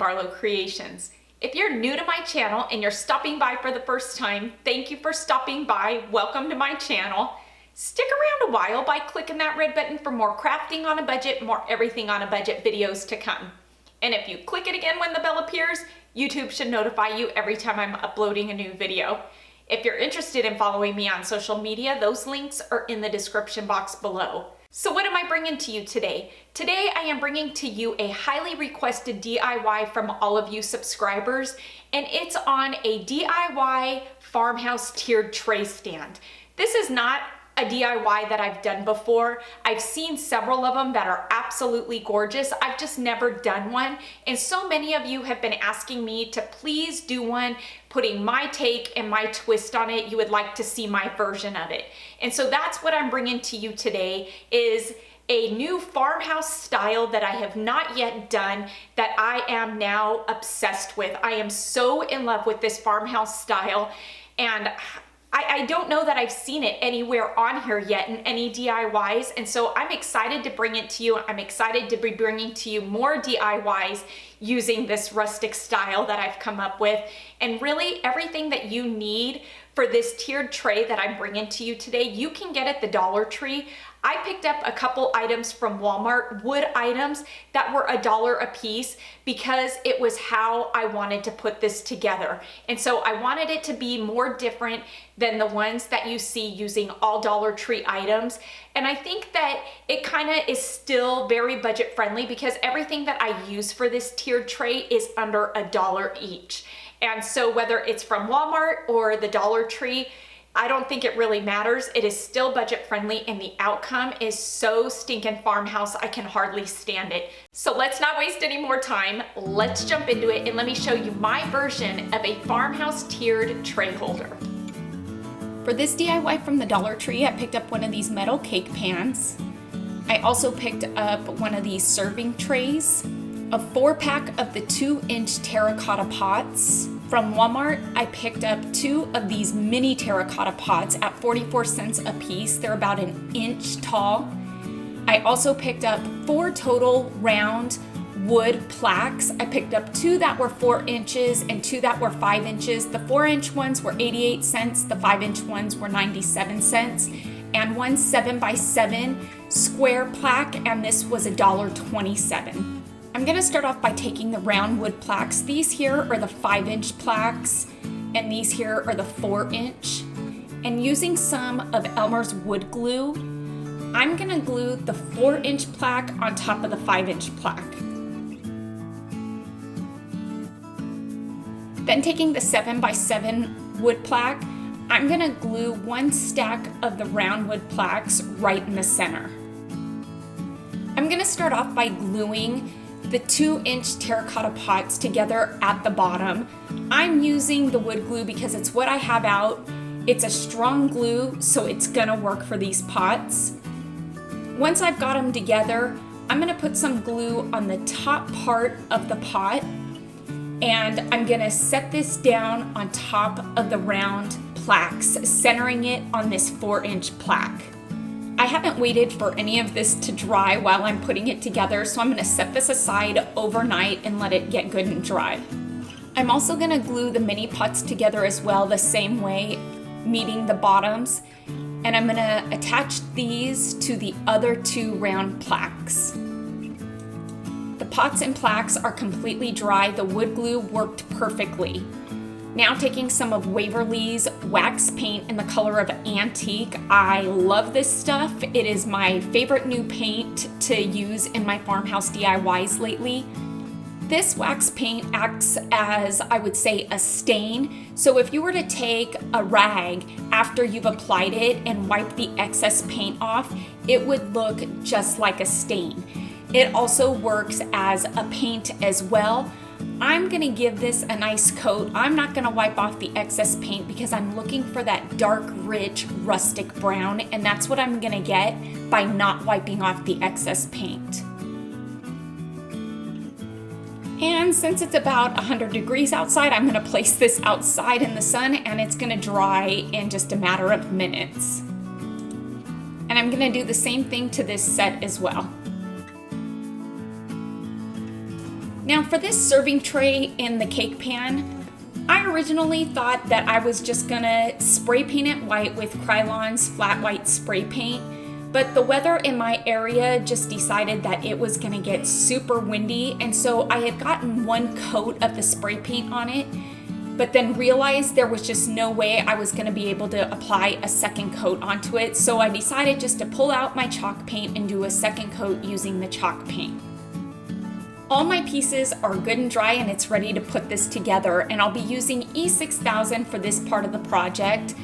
Barlow Creations. If you're new to my channel and you're stopping by for the first time, thank you for stopping by. Welcome to my channel. Stick around a while by clicking that red button for more crafting on a budget, more everything on a budget videos to come. And if you click it again when the bell appears, YouTube should notify you every time I'm uploading a new video. If you're interested in following me on social media, those links are in the description box below. So what am I bringing to you today? Today I am bringing to you a highly requested DIY from all of you subscribers, and it's on a DIY farmhouse tiered tray stand. This is not a DIY that I've done before. I've seen several of them that are absolutely gorgeous. I've just never done one. And so many of you have been asking me to please do one, putting my take and my twist on it. You would like to see my version of it. And so that's what I'm bringing to you today, is a new farmhouse style that I have not yet done that I am now obsessed with. I am so in love with this farmhouse style, and I don't know that I've seen it anywhere on here yet in any DIYs, and so I'm excited to bring it to you. I'm excited to be bringing to you more DIYs using this rustic style that I've come up with, and really everything that you need for this tiered tray that I'm bringing to you today, you can get at the Dollar Tree. I picked up a couple items from Walmart, wood items that were $1 a piece, because it was how I wanted to put this together. And so I wanted it to be more different than the ones that you see using all Dollar Tree items. And I think that it kind of is still very budget friendly, because everything that I use for this tiered tray is under $1 each. And so whether it's from Walmart or the Dollar Tree, I don't think it really matters. It is still budget friendly, and the outcome is so stinking farmhouse, I can hardly stand it. So let's not waste any more time. Let's jump into it, and let me show you my version of a farmhouse tiered tray holder. For this DIY from the Dollar Tree, I picked up one of these metal cake pans. I also picked up one of these serving trays, a 4-pack of the 2-inch terracotta pots. From Walmart, I picked up 2 of these mini terracotta pots at 44 cents a piece. They're about 1 inch tall. I also picked up 4 total round wood plaques. I picked up 2 that were 4 inches and 2 that were 5 inches. The 4-inch ones were 88 cents, the 5-inch ones were 97 cents, and one 7x7 square plaque, and this was $1.27. I'm gonna start off by taking the round wood plaques. These here are the 5-inch plaques, and these here are the 4-inch. And using some of Elmer's wood glue, I'm gonna glue the 4-inch plaque on top of the 5-inch plaque. Then taking the 7x7 wood plaque, I'm gonna glue 1 stack of the round wood plaques right in the center. I'm gonna start off by gluing the 2-inch terracotta pots together at the bottom. I'm using the wood glue because it's what I have out. It's a strong glue, so it's gonna work for these pots. Once I've got them together, I'm gonna put some glue on the top part of the pot, and I'm gonna set this down on top of the round plaques, centering it on this 4-inch plaque. I haven't waited for any of this to dry while I'm putting it together, so I'm gonna set this aside overnight and let it get good and dry. I'm also gonna glue the mini pots together as well, the same way, meeting the bottoms, and I'm gonna attach these to the other 2 round plaques. The pots and plaques are completely dry. The wood glue worked perfectly. Now taking some of Waverly's wax paint in the color of Antique. I love this stuff. It is my favorite new paint to use in my farmhouse DIYs lately. This wax paint acts as, I would say, a stain. So if you were to take a rag after you've applied it and wipe the excess paint off, it would look just like a stain. It also works as a paint as well. I'm gonna give this a nice coat. I'm not gonna wipe off the excess paint because I'm looking for that dark, rich, rustic brown, and that's what I'm gonna get by not wiping off the excess paint. And since it's about 100 degrees outside, I'm gonna place this outside in the sun, and it's gonna dry in just a matter of minutes. And I'm gonna do the same thing to this set as well. Now for this serving tray in the cake pan, I originally thought that I was just gonna spray paint it white with Krylon's flat white spray paint, but the weather in my area just decided that it was gonna get super windy, and so I had gotten one coat of the spray paint on it, but then realized there was just no way I was gonna be able to apply a second coat onto it, so I decided just to pull out my chalk paint and do a second coat using the chalk paint. All my pieces are good and dry and it's ready to put this together, and I'll be using E6000 for this part of the project.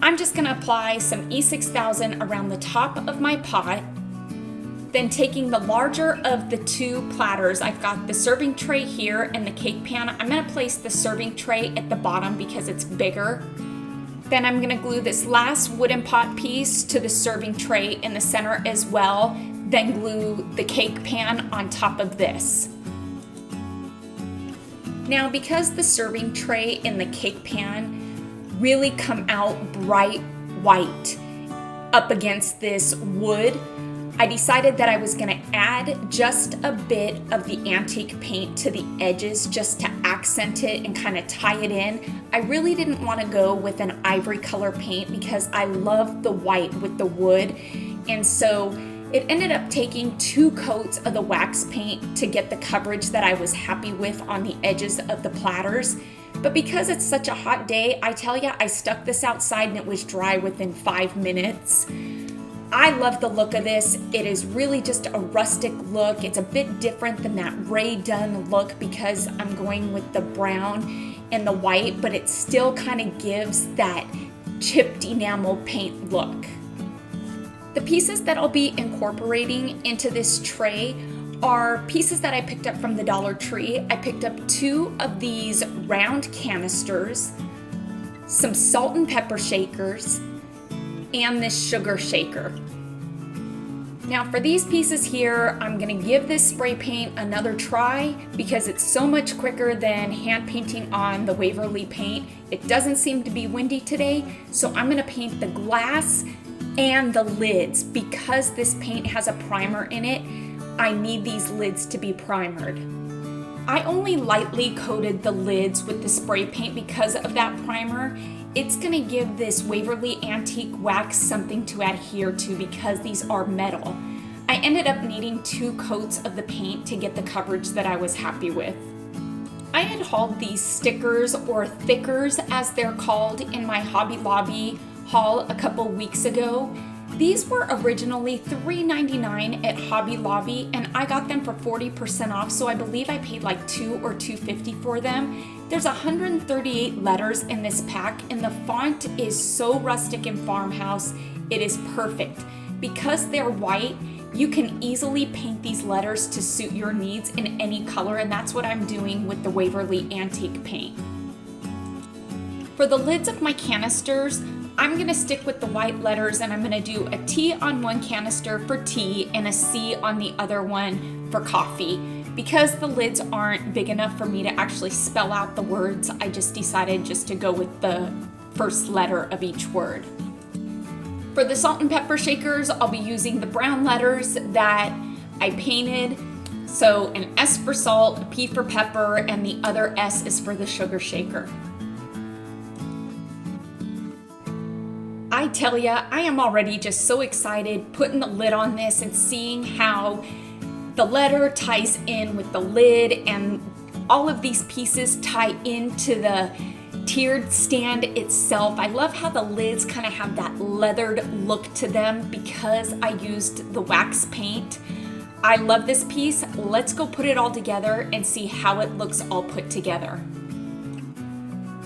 I'm just gonna apply some E6000 around the top of my pot, then taking the larger of the two platters, I've got the serving tray here and the cake pan. I'm gonna place the serving tray at the bottom because it's bigger. Then I'm gonna glue this last wooden pot piece to the serving tray in the center as well, then glue the cake pan on top of this. Now, because the serving tray and the cake pan really come out bright white up against this wood, I decided that I was gonna add just a bit of the antique paint to the edges just to accent it and kind of tie it in. I really didn't want to go with an ivory color paint because I love the white with the wood, and so it ended up taking 2 coats of the wax paint to get the coverage that I was happy with on the edges of the platters. But because it's such a hot day, I tell you, I stuck this outside and it was dry within 5 minutes. I love the look of this. It is really just a rustic look. It's a bit different than that Ray Dunn look because I'm going with the brown and the white, but it still kind of gives that chipped enamel paint look. The pieces that I'll be incorporating into this tray are pieces that I picked up from the Dollar Tree. I picked up 2 of these round canisters, some salt and pepper shakers, and this sugar shaker. Now for these pieces here, I'm gonna give this spray paint another try because it's so much quicker than hand painting on the Waverly paint. It doesn't seem to be windy today, so I'm gonna paint the glass and the lids. Because this paint has a primer in it, I need these lids to be primered. I only lightly coated the lids with the spray paint because of that primer. It's gonna give this Waverly Antique wax something to adhere to because these are metal. I ended up needing 2 coats of the paint to get the coverage that I was happy with. I had hauled these stickers, or thickers as they're called, in my Hobby Lobby haul a couple weeks ago. These were originally $3.99 at Hobby Lobby and I got them for 40% off, so I believe I paid like $2 or $2.50 for them. There's 138 letters in this pack and the font is so rustic and farmhouse, it is perfect. Because they're white, you can easily paint these letters to suit your needs in any color, and that's what I'm doing with the Waverly Antique paint. For the lids of my canisters, I'm gonna stick with the white letters and I'm gonna do a T on one canister for tea and a C on the other one for coffee. Because the lids aren't big enough for me to actually spell out the words, I just decided just to go with the first letter of each word. For the salt and pepper shakers, I'll be using the brown letters that I painted. So an S for salt, a P for pepper, and the other S is for the sugar shaker. I tell ya, I am already just so excited putting the lid on this and seeing how the letter ties in with the lid and all of these pieces tie into the tiered stand itself. I love how the lids kind of have that leathered look to them because I used the wax paint. I love this piece. Let's go put it all together and see how it looks all put together.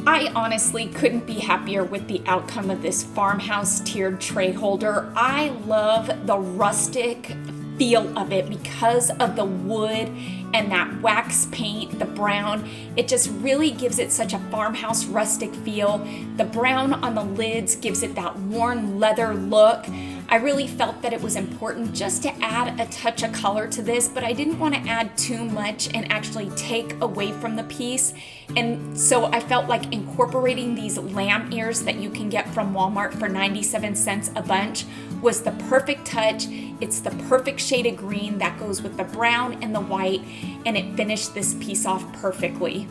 I honestly couldn't be happier with the outcome of this farmhouse tiered tray holder. I love the rustic feel of it because of the wood and that wax paint, the brown. It just really gives it such a farmhouse rustic feel. The brown on the lids gives it that worn leather look. I really felt that it was important just to add a touch of color to this, but I didn't want to add too much and actually take away from the piece. And so I felt like incorporating these lamb ears that you can get from Walmart for 97 cents a bunch was the perfect touch. It's the perfect shade of green that goes with the brown and the white, and it finished this piece off perfectly.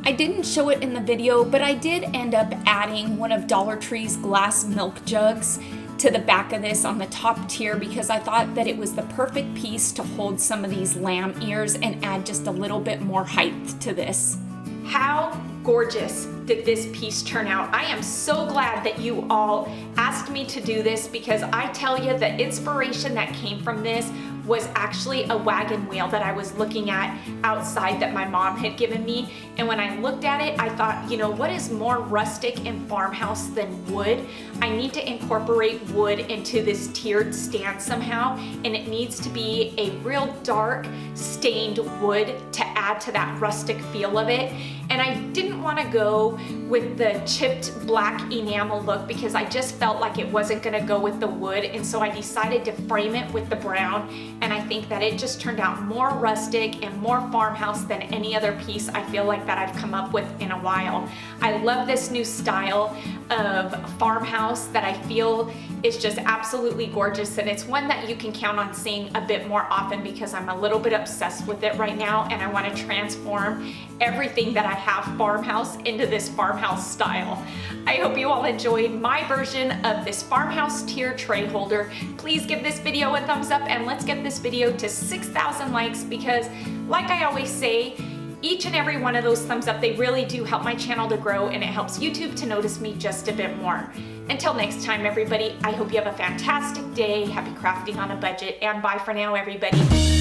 I didn't show it in the video, but I did end up adding one of Dollar Tree's glass milk jugs to the back of this on the top tier because I thought that it was the perfect piece to hold some of these lamb ears and add just a little bit more height to this. How gorgeous did this piece turn out? I am so glad that you all asked me to do this because I tell you the inspiration that came from this was actually a wagon wheel that I was looking at outside that my mom had given me. And when I looked at it, I thought, you know, what is more rustic and farmhouse than wood? I need to incorporate wood into this tiered stand somehow, and it needs to be a real dark stained wood to add to that rustic feel of it. And I didn't want to go with the chipped black enamel look because I just felt like it wasn't going to go with the wood, and so I decided to frame it with the brown, and I think that it just turned out more rustic and more farmhouse than any other piece I feel like that I've come up with in a while. I love this new style of farmhouse that I feel is just absolutely gorgeous, and it's one that you can count on seeing a bit more often because I'm a little bit obsessed with it right now, and I want to transform everything that I have farmhouse into this farmhouse style. I hope you all enjoyed my version of this farmhouse tier tray holder. Please give this video a thumbs up and let's get this video to 6,000 likes because, like I always say, each and every one of those thumbs up, they really do help my channel to grow, and it helps YouTube to notice me just a bit more. Until next time, everybody, I hope you have a fantastic day. Happy crafting on a budget, and bye for now, everybody.